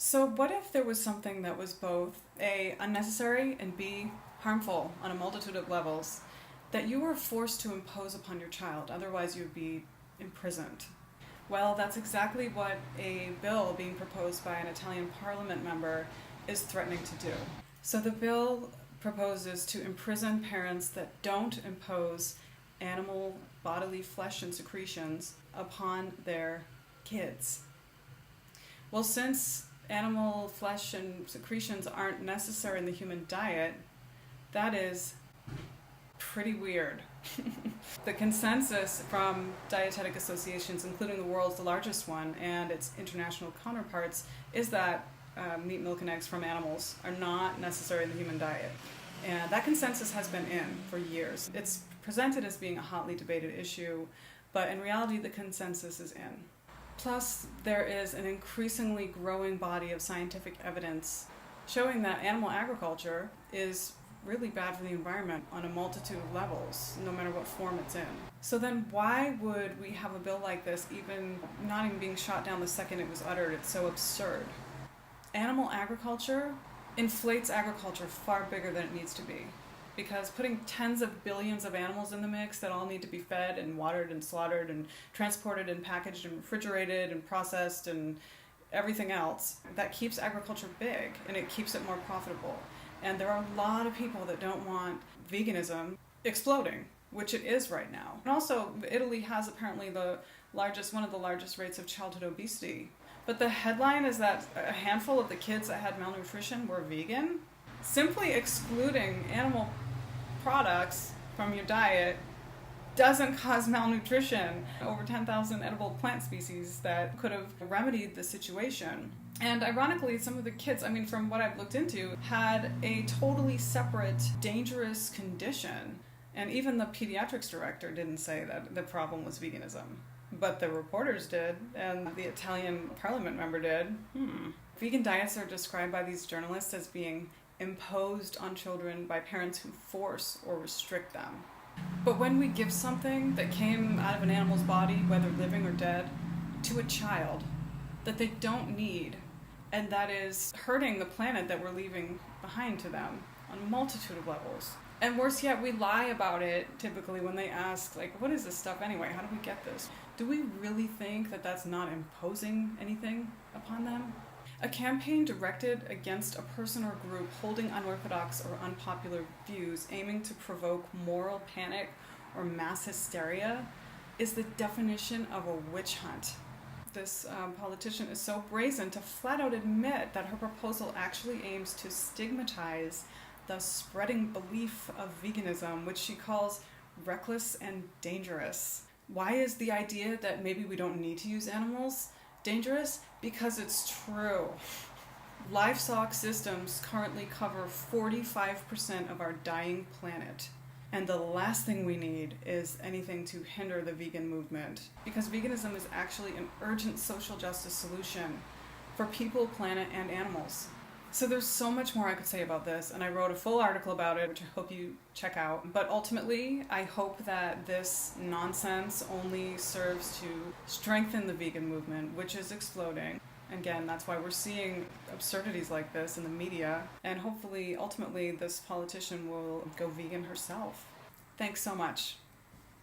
So what if there was something that was both A, unnecessary, and B, harmful on a multitude of levels that you were forced to impose upon your child, otherwise you would be imprisoned? Well, that's exactly what a bill being proposed by an Italian parliament member is threatening to do. So the bill proposes to imprison parents that don't impose animal bodily flesh and secretions upon their kids. Well, since animal flesh and secretions aren't necessary in the human diet, that is pretty weird. The consensus from dietetic associations, including the world's largest one and its international counterparts, is that meat, milk, and eggs from animals are not necessary in the human diet. And that consensus has been in for years. It's presented as being a hotly debated issue, but in reality the consensus is in. Plus, there is an increasingly growing body of scientific evidence showing that animal agriculture is really bad for the environment on a multitude of levels, no matter what form it's in. So then why would we have a bill like this not even being shot down the second it was uttered? It's so absurd. Animal agriculture inflates agriculture far bigger than it needs to be, because putting tens of billions of animals in the mix that all need to be fed and watered and slaughtered and transported and packaged and refrigerated and processed and everything else, that keeps agriculture big and it keeps it more profitable. And there are a lot of people that don't want veganism exploding, which it is right now. And also, Italy has apparently one of the largest rates of childhood obesity. But the headline is that a handful of the kids that had malnutrition were vegan. Simply excluding animal products from your diet doesn't cause malnutrition. Over 10,000 edible plant species that could have remedied the situation. And ironically, some of the kids, from what I've looked into, had a totally separate, dangerous condition. And even the pediatrics director didn't say that the problem was veganism. But the reporters did, and the Italian parliament member did. Vegan diets are described by these journalists as being imposed on children by parents who force or restrict them. But when we give something that came out of an animal's body, whether living or dead, to a child that they don't need, and that is hurting the planet that we're leaving behind to them on a multitude of levels. And worse yet, we lie about it typically when they ask, what is this stuff anyway? How do we get this? Do we really think that that's not imposing anything upon them? A campaign directed against a person or group holding unorthodox or unpopular views, aiming to provoke moral panic or mass hysteria, is the definition of a witch hunt. This politician is so brazen to flat out admit that her proposal actually aims to stigmatize the spreading belief of veganism, which she calls reckless and dangerous. Why is the idea that maybe we don't need to use animals dangerous? Because it's true. Livestock systems currently cover 45% of our dying planet. And the last thing we need is anything to hinder the vegan movement, because veganism is actually an urgent social justice solution for people, planet, and animals. So there's so much more I could say about this, and I wrote a full article about it, which I hope you check out. But ultimately, I hope that this nonsense only serves to strengthen the vegan movement, which is exploding. Again, that's why we're seeing absurdities like this in the media, and hopefully, ultimately, this politician will go vegan herself. Thanks so much.